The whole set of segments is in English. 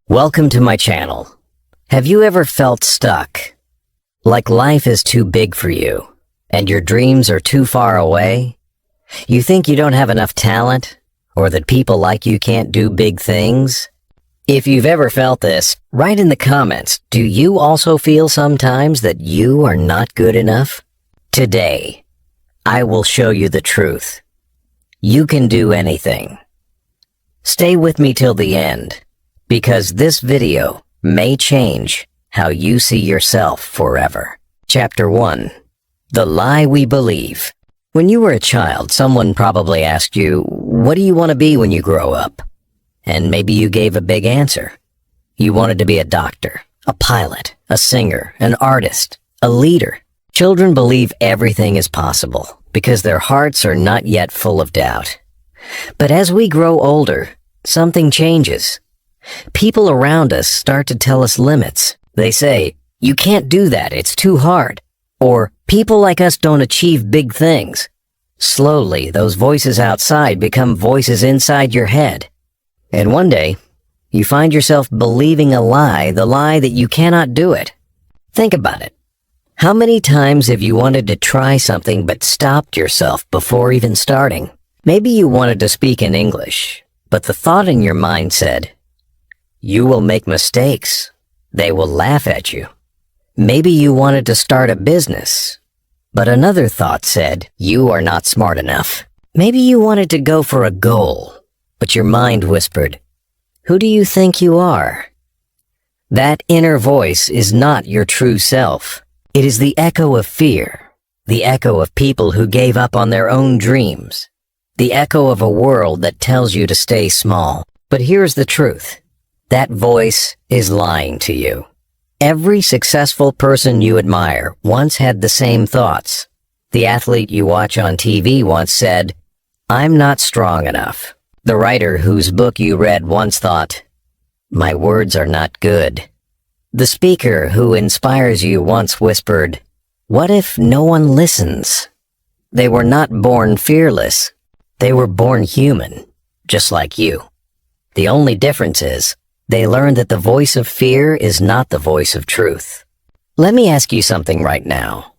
Welcome to my channel. Have you ever felt stuck? Like life is too big for you, and your dreams are too far away? You think you don't have enough talent, or that people like you can't do big things? If you've ever felt this, write in the comments, do you also feel sometimes that you are not good enough? Today, I will show you the truth. You can do anything. Stay with me till the end, because this video may change how you see yourself forever. Chapter 1. The Lie We Believe. When you were a child, someone probably asked you, what do you want to be when you grow up? And maybe you gave a big answer. You wanted to be a doctor, a pilot, a singer, an artist, a leader. Children believe everything is possible because their hearts are not yet full of doubt. But as we grow older, something changes. People around us start to tell us limits. They say, you can't do that, it's too hard. Or, people like us don't achieve big things. Slowly, those voices outside become voices inside your head. And one day, you find yourself believing a lie, the lie that you cannot do it. Think about it. How many times have you wanted to try something but stopped yourself before even starting? Maybe you wanted to speak in English, but the thought in your mind said, you will make mistakes. They will laugh at you. Maybe you wanted to start a business, but another thought said, you are not smart enough. Maybe you wanted to go for a goal, but your mind whispered, who do you think you are? That inner voice is not your true self. It is the echo of fear, the echo of people who gave up on their own dreams, the echo of a world that tells you to stay small. But here's the truth. That voice is lying to you. Every successful person you admire once had the same thoughts. The athlete you watch on TV once said, I'm not strong enough. The writer whose book you read once thought, my words are not good. The speaker who inspires you once whispered, what if no one listens? They were not born fearless. They were born human, just like you. The only difference is, they learned that the voice of fear is not the voice of truth. Let me ask you something right now.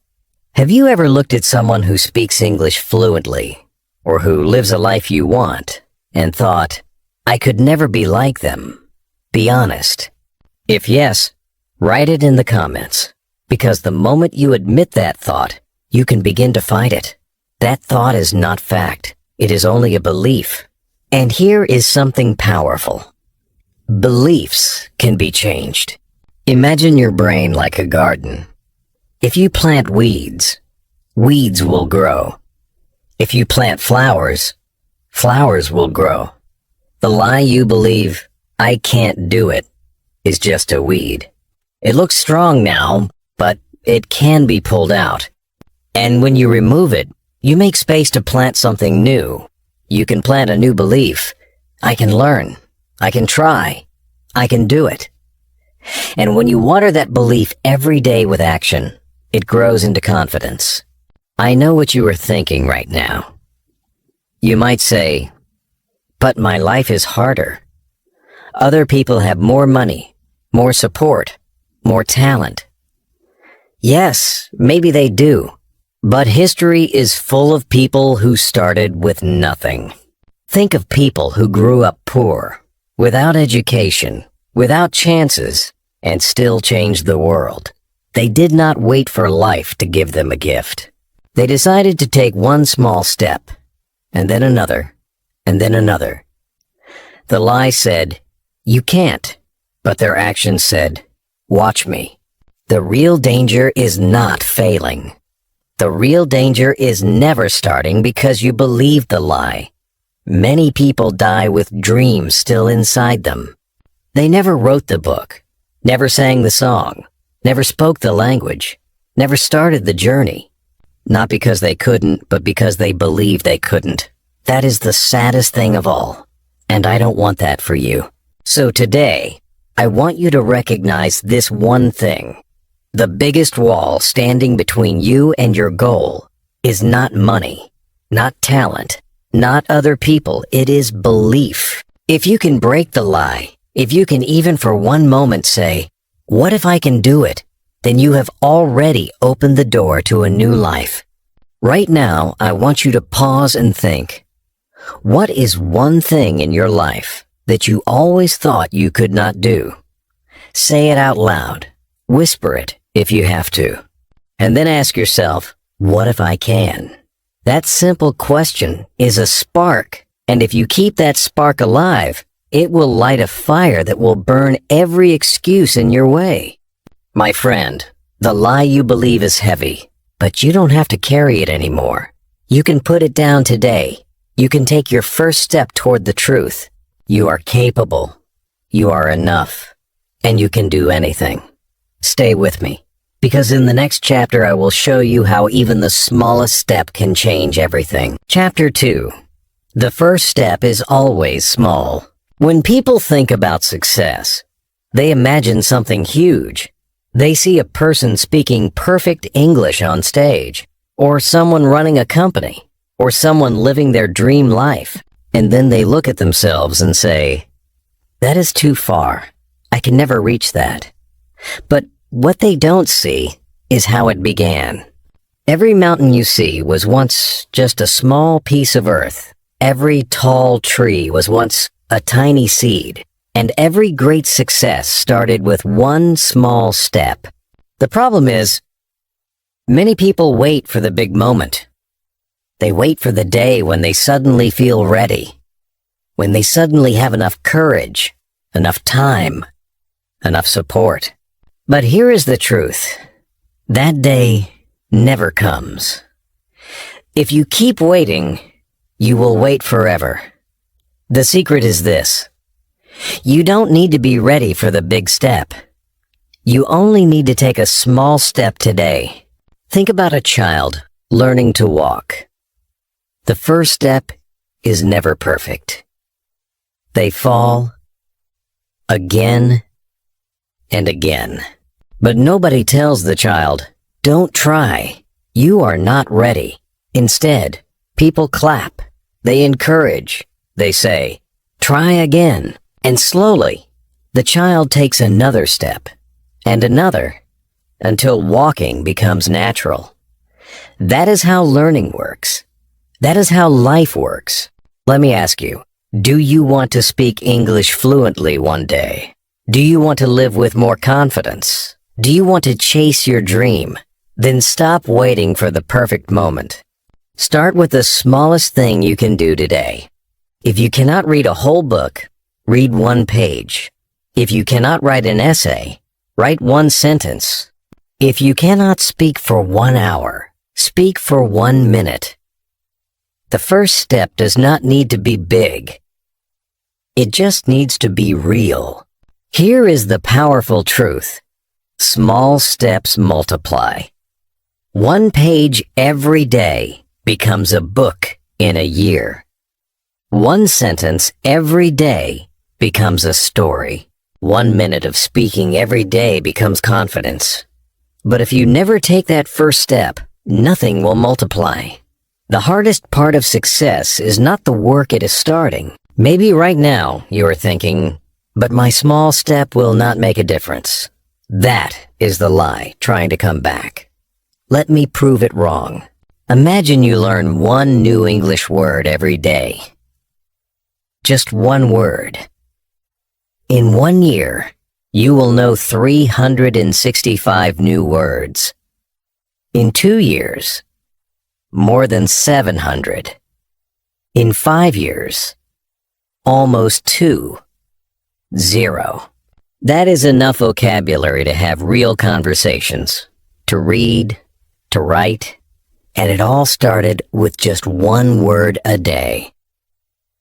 Have you ever looked at someone who speaks English fluently, or who lives a life you want, and thought, I could never be like them? Be honest. If yes, write it in the comments, because the moment you admit that thought, you can begin to fight it. That thought is not fact. It is only a belief. And here is something powerful. Beliefs can be changed. Imagine your brain like a garden. If you plant weeds, weeds will grow. If you plant flowers, flowers will grow. The lie you believe, I can't do it, is just a weed. It looks strong now, but it can be pulled out. And when you remove it, you make space to plant something new. You can plant a new belief. I can learn. I can try. I can do it. And when you water that belief every day with action, it grows into confidence. I know what you are thinking right now. You might say, but my life is harder. Other people have more money, more support, more talent. Yes, maybe they do, but history is full of people who started with nothing. Think of people who grew up poor, without education, without chances, and still changed the world. They did not wait for life to give them a gift. They decided to take one small step, and then another, and then another. The lie said, you can't, but their actions said, watch me. The real danger is not failing. The real danger is never starting because you believe the lie. Many people die with dreams still inside them. They never wrote the book, never sang the song, never spoke the language, never started the journey. Not because they couldn't, but because they believed they couldn't. That is the saddest thing of all, and I don't want that for you. So today, I want you to recognize this one thing. The biggest wall standing between you and your goal is not money, not talent, not other people. It is belief. If you can break the lie, If you can even for one moment say, "What if I can do it?" then you have already opened the door to a new life. Right now, I want you to pause and think. What is one thing in your life that you always thought you could not do? Say it out loud. Whisper it if you have to. And then ask yourself, what if I can? That simple question is a spark, and if you keep that spark alive, it will light a fire that will burn every excuse in your way. My friend, the lie you believe is heavy, but you don't have to carry it anymore. You can put it down today. You can take your first step toward the truth. You are capable. You are enough. And you can do anything. Stay with me, because in the next chapter I will show you how even the smallest step can change everything. Chapter 2. The first step is always small. When people think about success, they imagine something huge. They see a person speaking perfect English on stage, or someone running a company, or someone living their dream life, and then they look at themselves and say, "That is too far. I can never reach that." But what they don't see is how it began. Every mountain you see was once just a small piece of earth. Every tall tree was once a tiny seed. And every great success started with one small step. The problem is, many people wait for the big moment. They wait for the day when they suddenly feel ready, when they suddenly have enough courage, enough time, enough support. But here is the truth. That day never comes. If you keep waiting, you will wait forever. The secret is this. You don't need to be ready for the big step. You only need to take a small step today. Think about a child learning to walk. The first step is never perfect. They fall again and again. But nobody tells the child, "Don't try. You are not ready." Instead, people clap. They encourage. They say, "Try again." And slowly, the child takes another step, and another, until walking becomes natural. That is how learning works. That is how life works. Let me ask you, do you want to speak English fluently one day? Do you want to live with more confidence? Do you want to chase your dream? Then stop waiting for the perfect moment. Start with the smallest thing you can do today. If you cannot read a whole book, read one page. If you cannot write an essay, write one sentence. If you cannot speak for 1 hour, speak for 1 minute. The first step does not need to be big. It just needs to be real. Here is the powerful truth. Small steps multiply. 1 page every day becomes a book in a year. 1 sentence every day becomes a story. 1 minute of speaking every day becomes confidence. But if you never take that first step, nothing will multiply. The hardest part of success is not the work it is starting. Maybe right now you are thinking, "But my small step will not make a difference." That is the lie trying to come back. Let me prove it wrong. Imagine you learn 1 new English word every day. Just 1 word. In 1 year, you will know 365 new words. In 2 years, more than 700. In 5 years, almost 0. That is enough vocabulary to have real conversations, to read, to write, and it all started with just 1 word a day.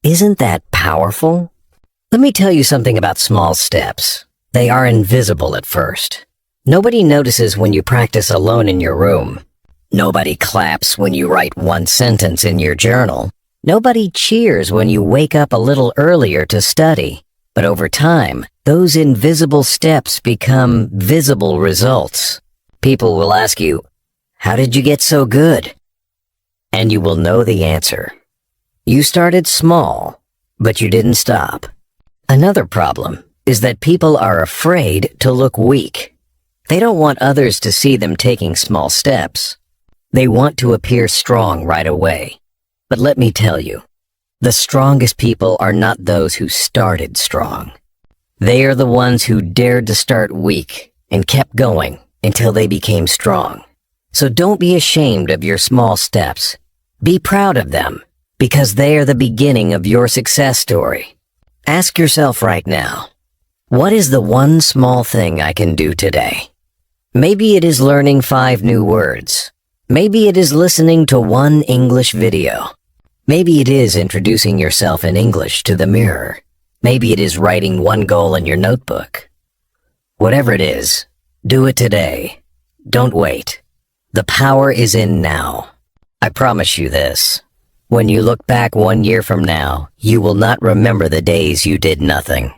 Isn't that powerful? Let me tell you something about small steps. They are invisible at first. Nobody notices when you practice alone in your room. Nobody claps when you write 1 sentence in your journal. Nobody cheers when you wake up a little earlier to study. But over time, those invisible steps become visible results. People will ask you, "How did you get so good?" And you will know the answer. You started small, but you didn't stop. Another problem is that people are afraid to look weak. They don't want others to see them taking small steps. They want to appear strong right away. But let me tell you, the strongest people are not those who started strong. They are the ones who dared to start weak and kept going until they became strong. So don't be ashamed of your small steps. Be proud of them, because they are the beginning of your success story. Ask yourself right now, what is the one small thing I can do today? Maybe it is learning 5 new words. Maybe it is listening to 1 English video. Maybe it is introducing yourself in English to the mirror. Maybe it is writing 1 goal in your notebook. Whatever it is, do it today. Don't wait. The power is in now. I promise you this. When you look back 1 year from now, you will not remember the days you did nothing.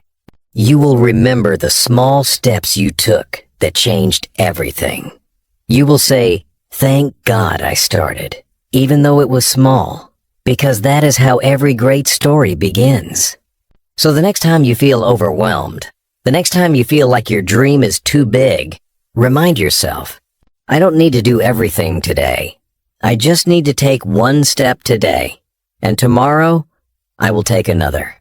You will remember the small steps you took that changed everything. You will say, "Thank God I started," even though it was small, because that is how every great story begins. So the next time you feel overwhelmed, the next time you feel like your dream is too big, remind yourself, I don't need to do everything today. I just need to take 1 step today, and tomorrow I will take another.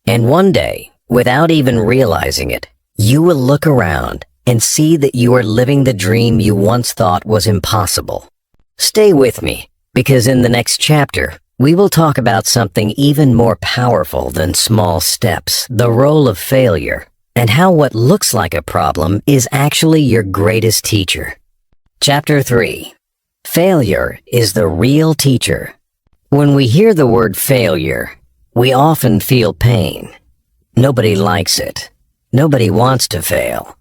And one day, without even realizing it, you will look around and see that you are living the dream you once thought was impossible. Stay with me, because in the next chapter, we will talk about something even more powerful than small steps, the role of failure, and how what looks like a problem is actually your greatest teacher. Chapter 3. Failure is the real teacher. When we hear the word failure, we often feel pain. Nobody likes it. Nobody wants to fail.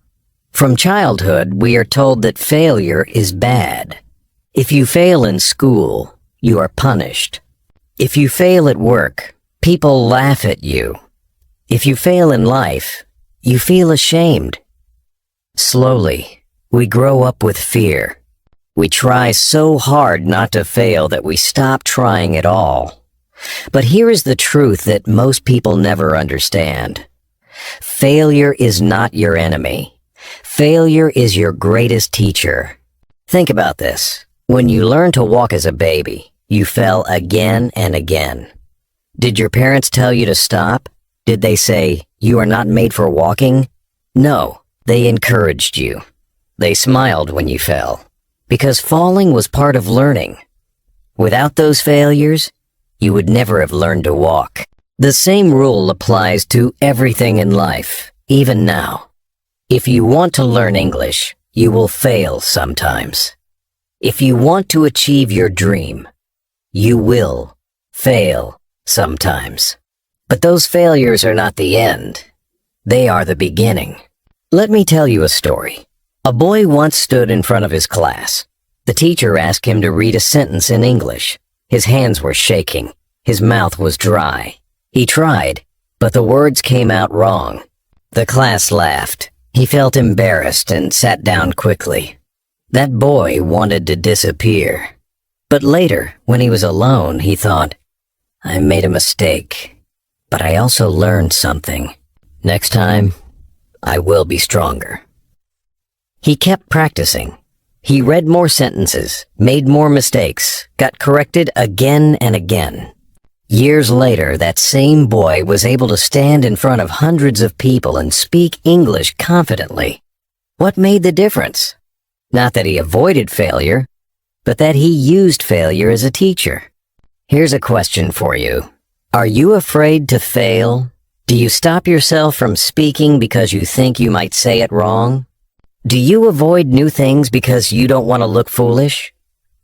From childhood, we are told that failure is bad. If you fail in school, you are punished. If you fail at work, people laugh at you. If you fail in life, you feel ashamed. Slowly, we grow up with fear. We try so hard not to fail that we stop trying at all. But here is the truth that most people never understand. Failure is not your enemy. Failure is your greatest teacher. Think about this. When you learn to walk as a baby, you fell again and again. Did your parents tell you to stop? Did they say, "You are not made for walking"? No, they encouraged you. They smiled when you fell, because falling was part of learning. Without those failures, you would never have learned to walk. The same rule applies to everything in life, even now. If you want to learn English, you will fail sometimes. If you want to achieve your dream, you will fail sometimes. But those failures are not the end. They are the beginning. Let me tell you a story. A boy once stood in front of his class. The teacher asked him to read a sentence in English. His hands were shaking. His mouth was dry. He tried, but the words came out wrong. The class laughed. He felt embarrassed and sat down quickly. That boy wanted to disappear. But later, when he was alone, he thought, I made a mistake, but I also learned something. Next time, I will be stronger. He kept practicing. He read more sentences, made more mistakes, got corrected again and again. Years later, that same boy was able to stand in front of hundreds of people and speak English confidently. What made the difference? Not that he avoided failure, but that he used failure as a teacher. Here's a question for you. Are you afraid to fail? Do you stop yourself from speaking because you think you might say it wrong? Do you avoid new things because you don't want to look foolish?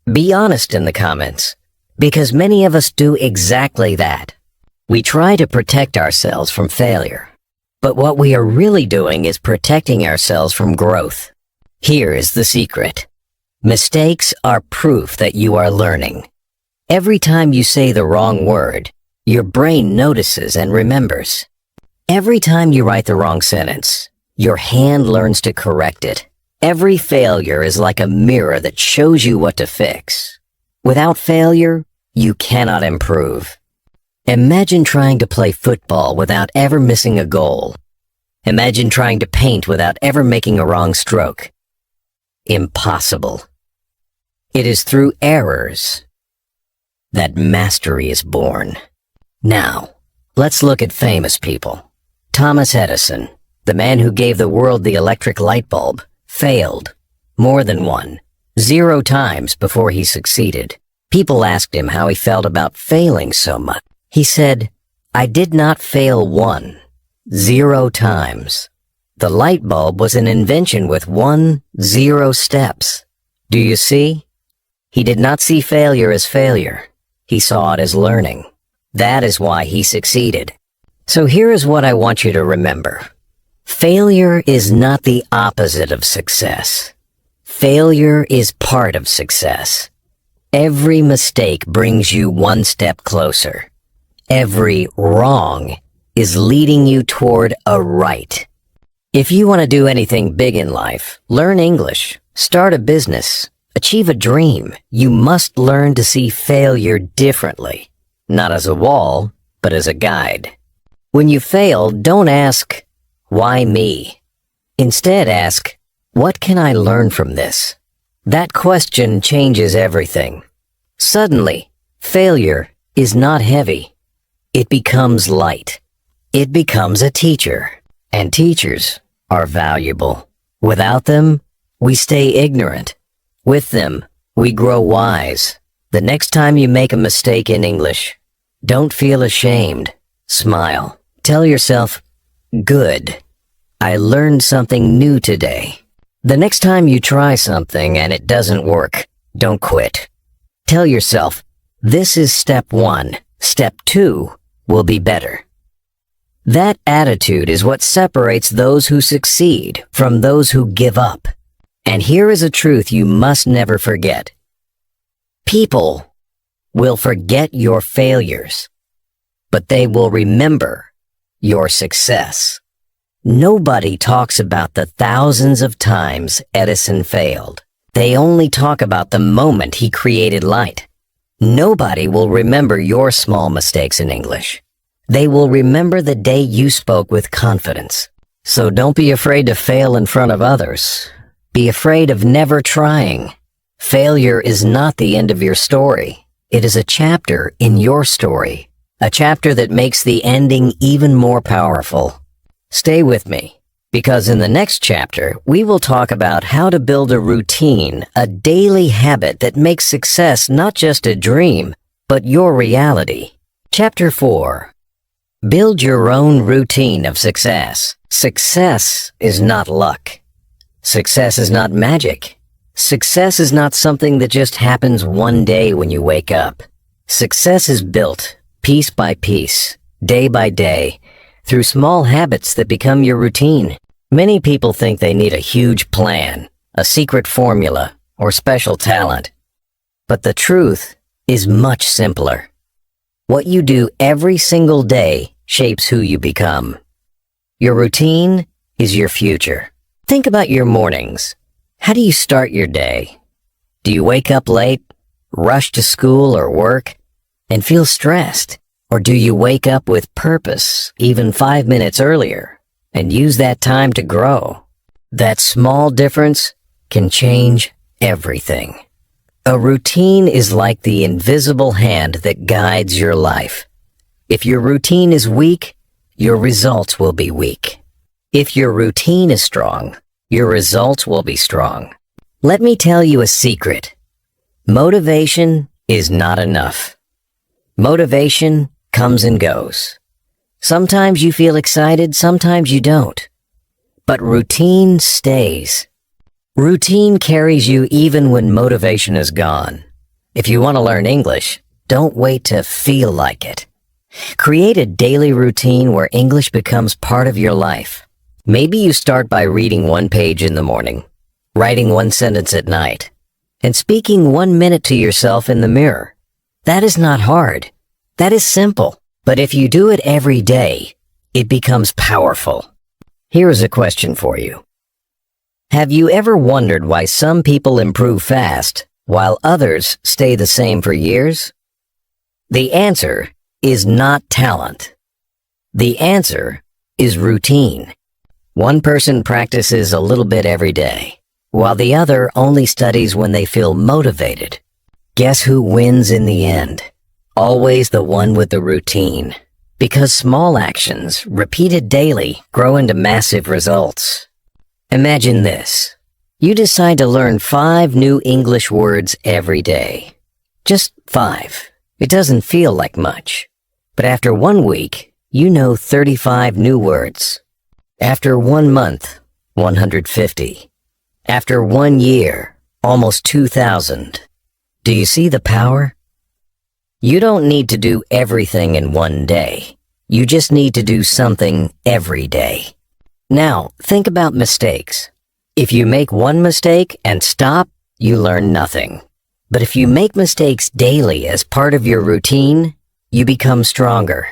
Be honest in the comments, because many of us do exactly that. We try to protect ourselves from failure, but what we are really doing is protecting ourselves from growth. Here is the secret. Mistakes are proof that you are learning. Every time you say the wrong word, your brain notices and remembers. Every time you write the wrong sentence, your hand learns to correct it. Every failure is like a mirror that shows you what to fix. Without failure, you cannot improve. Imagine trying to play football without ever missing a goal. Imagine trying to paint without ever making a wrong stroke. Impossible. It is through errors that mastery is born. Now, let's look at famous people. Thomas Edison, the man who gave the world the electric light bulb, failed more than 0 times before he succeeded. People asked him how he felt about failing so much. He said, "I did not fail 0 times. The light bulb was an invention with 0 steps." Do you see? He did not see failure as failure. He saw it as learning. That is why he succeeded. So here is what I want you to remember. Failure is not the opposite of success. Failure is part of success. Every mistake brings you 1 step closer. Every wrong is leading you toward a right. If you want to do anything big in life, learn English, start a business, achieve a dream, you must learn to see failure differently. Not as a wall, but as a guide. When you fail, don't ask, "Why me?" Instead ask, "What can I learn from this?" That question changes everything. Suddenly, failure is not heavy. It becomes light. It becomes a teacher. And teachers are valuable. Without them, we stay ignorant. With them, we grow wise. The next time you make a mistake in English, don't feel ashamed. Smile. Tell yourself, "Good. I learned something new today." The next time you try something and it doesn't work, don't quit. Tell yourself, "This is step 1. Step 2 will be better." That attitude is what separates those who succeed from those who give up. And here is a truth you must never forget. People will forget your failures, but they will remember your success. Nobody talks about the thousands of times Edison failed. They only talk about the moment he created light. Nobody will remember your small mistakes in English. They will remember the day you spoke with confidence. So don't be afraid to fail in front of others. Be afraid of never trying. Failure is not the end of your story. It is a chapter in your story. A chapter that makes the ending even more powerful. Stay with me, because in the next chapter, we will talk about how to build a routine, a daily habit that makes success not just a dream, but your reality. Chapter 4. Build your own routine of success. Success is not luck. Success is not magic. Success is not something that just happens one day when you wake up. Success is built piece by piece, day by day, through small habits that become your routine. Many people think they need a huge plan, a secret formula, or special talent. But the truth is much simpler. What you do every single day shapes who you become. Your routine is your future. Think about your mornings. How do you start your day? Do you wake up late, rush to school or work, and feel stressed? Or do you wake up with purpose, even 5 minutes earlier, and use that time to grow? That small difference can change everything. A routine is like the invisible hand that guides your life. If your routine is weak, your results will be weak. If your routine is strong, your results will be strong. Let me tell you a secret. Motivation is not enough. Motivation comes and goes. Sometimes you feel excited, sometimes you don't. But routine stays. Routine carries you even when motivation is gone. If you want to learn English, don't wait to feel like it. Create a daily routine where English becomes part of your life. Maybe you start by reading 1 page in the morning, writing 1 sentence at night, and speaking 1 minute to yourself in the mirror. That is not hard. That is simple. But if you do it every day, it becomes powerful. Here is a question for you. Have you ever wondered why some people improve fast while others stay the same for years? The answer is not talent. The answer is routine. One person practices a little bit every day, while the other only studies when they feel motivated. Guess who wins in the end? Always the one with the routine. Because small actions, repeated daily, grow into massive results. Imagine this. You decide to learn 5 new English words every day. Just 5. It doesn't feel like much. But after 1 week, you know 35 new words. After 1 month, 150. After 1 year, almost 2,000. Do you see the power? You don't need to do everything in 1 day. You just need to do something every day. Now, think about mistakes. If you make 1 mistake and stop, you learn nothing. But if you make mistakes daily as part of your routine, you become stronger.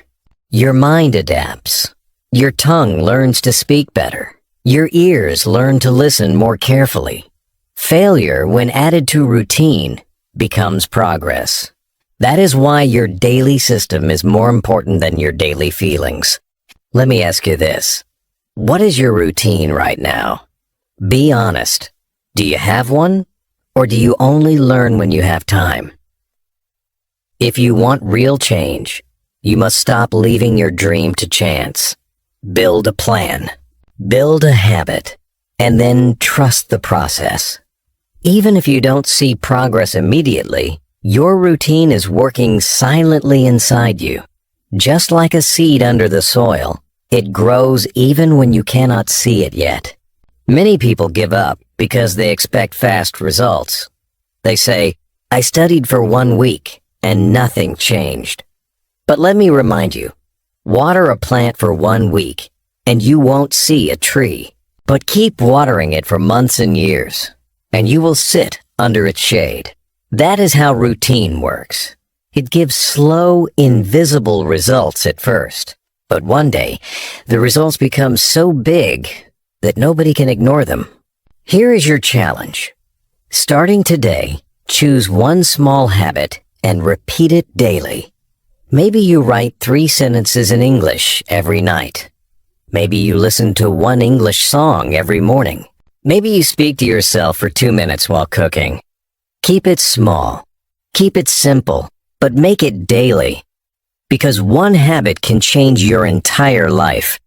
Your mind adapts. Your tongue learns to speak better. Your ears learn to listen more carefully. Failure, when added to routine, becomes progress. That is why your daily system is more important than your daily feelings. Let me ask you this. What is your routine right now? Be honest. Do you have one? Or do you only learn when you have time? If you want real change, you must stop leaving your dream to chance. Build a plan. Build a habit. And then trust the process. Even if you don't see progress immediately, your routine is working silently inside you. Just like a seed under the soil, it grows even when you cannot see it yet. Many people give up because they expect fast results. They say, "I studied for 1 week and nothing changed." But let me remind you, water a plant for 1 week and you won't see a tree. But keep watering it for months and years, and you will sit under its shade. That is how routine works. It gives slow, invisible results at first. But one day, the results become so big that nobody can ignore them. Here is your challenge. Starting today, choose 1 small habit and repeat it daily. Maybe you write 3 sentences in English every night. Maybe you listen to 1 English song every morning. Maybe you speak to yourself for 2 minutes while cooking. Keep it small. Keep it simple, but make it daily. Because 1 habit can change your entire life.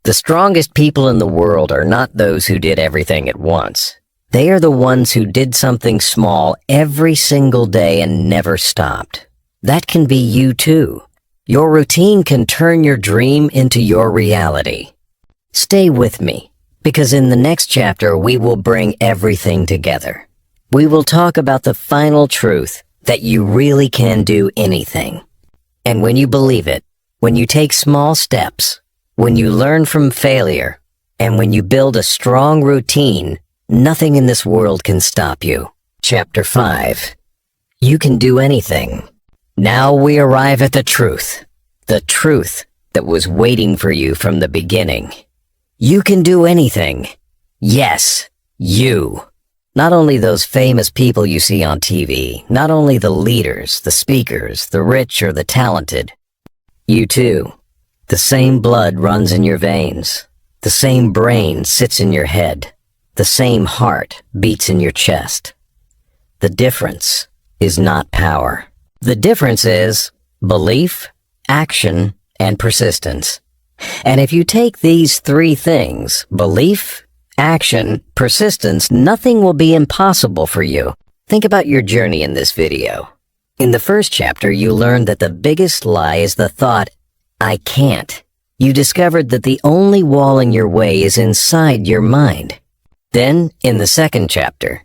The strongest people in the world are not those who did everything at once. They are the ones who did something small every single day and never stopped. That can be you too. Your routine can turn your dream into your reality. Stay with me, because in the next chapter we will bring everything together. We will talk about the final truth that you really can do anything. And when you believe it, when you take small steps, when you learn from failure, and when you build a strong routine, nothing in this world can stop you. Chapter 5. You can do anything. Now we arrive at the truth that was waiting for you from the beginning. You can do anything. Yes, you. Not only those famous people you see on TV, not only the leaders, the speakers, the rich or the talented. You too. The same blood runs in your veins. The same brain sits in your head. The same heart beats in your chest. The difference is not power. The difference is belief, action, and persistence. And if you take these 3 things, belief, action, persistence, nothing will be impossible for you. Think about your journey in this video. In the first chapter, you learned that the biggest lie is the thought, "I can't." You discovered that the only wall in your way is inside your mind. Then, in the second chapter,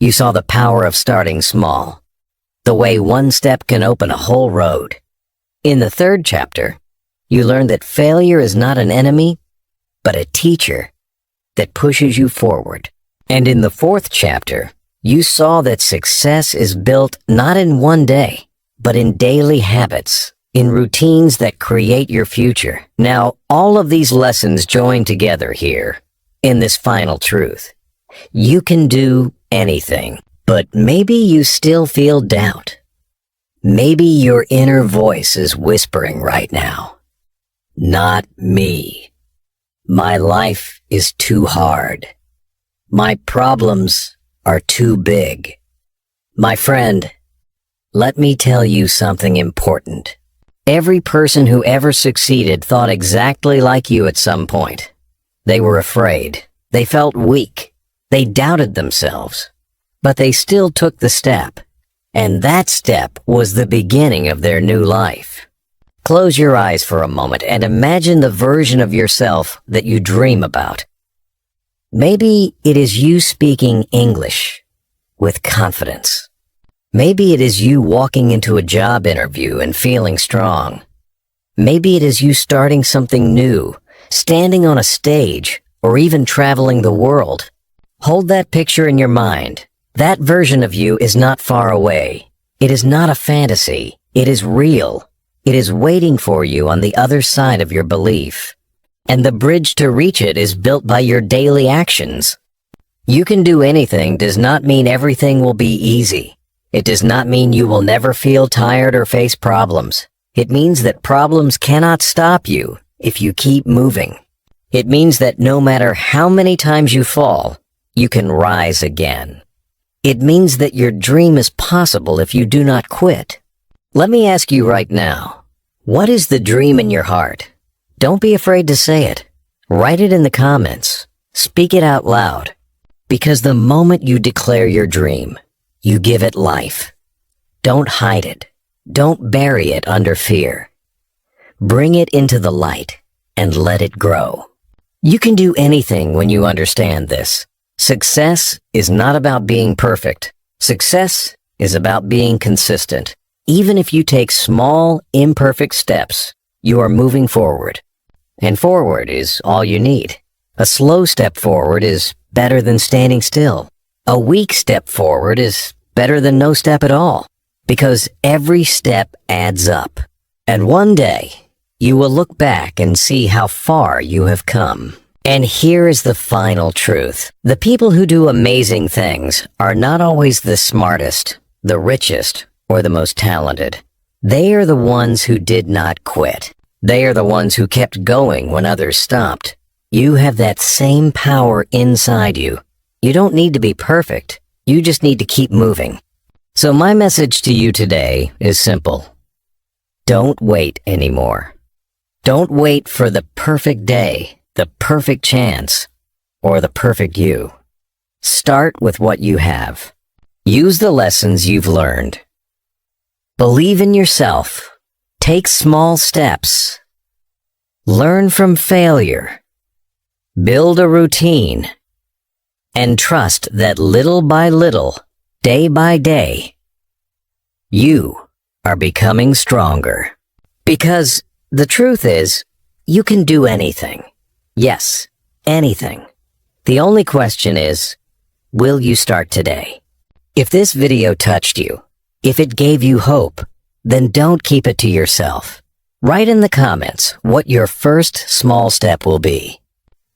you saw the power of starting small. The way 1 step can open a whole road. In the third chapter, you learned that failure is not an enemy, but a teacher that pushes you forward. And in the 4th chapter, you saw that success is built not in 1 day, but in daily habits, in routines that create your future. Now, all of these lessons join together here in this final truth. You can do anything, but maybe you still feel doubt. Maybe your inner voice is whispering right now, "Not me." My life is too hard. My problems are too big. My friend, let me tell you something important. Every person who ever succeeded thought exactly like you at some point. They were afraid. They felt weak. They doubted themselves. But they still took the step. And that step was the beginning of their new life. Close your eyes for a moment and imagine the version of yourself that you dream about. Maybe it is you speaking English with confidence. Maybe it is you walking into a job interview and feeling strong. Maybe it is you starting something new, standing on a stage, or even traveling the world. Hold that picture in your mind. That version of you is not far away. It is not a fantasy. It is real. It is waiting for you on the other side of your belief. And the bridge to reach it is built by your daily actions. You can do anything does not mean everything will be easy. It does not mean you will never feel tired or face problems. It means that problems cannot stop you if you keep moving. It means that no matter how many times you fall, you can rise again. It means that your dream is possible if you do not quit. Let me ask you right now, what is the dream in your heart? Don't be afraid to say it. Write it in the comments. Speak it out loud. Because the moment you declare your dream, you give it life. Don't hide it. Don't bury it under fear. Bring it into the light and let it grow. You can do anything when you understand this. Success is not about being perfect. Success is about being consistent. Even if you take small, imperfect steps, you are moving forward. And forward is all you need. A slow step forward is better than standing still. A weak step forward is better than no step at all, because every step adds up. And one day, you will look back and see how far you have come. And here is the final truth. The people who do amazing things are not always the smartest, the richest, or the most talented. They are the ones who did not quit. They are the ones who kept going when others stopped. You have that same power inside you. You don't need to be perfect. You just need to keep moving. So my message to you today is simple. Don't wait anymore. Don't wait for the perfect day, the perfect chance, or the perfect you. Start with what you have. Use the lessons you've learned. Believe in yourself. Take small steps. Learn from failure. Build a routine. And trust that little by little, day by day, you are becoming stronger. Because the truth is, you can do anything. Yes, anything. The only question is, will you start today? If this video touched you, if it gave you hope, then don't keep it to yourself. Write in the comments what your first small step will be.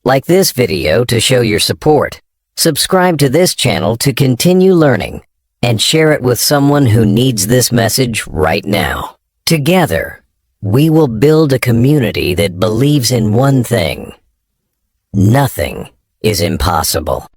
Like this video to show your support. Subscribe to this channel to continue learning, and share it with someone who needs this message right now. Together, we will build a community that believes in one thing. Nothing is impossible.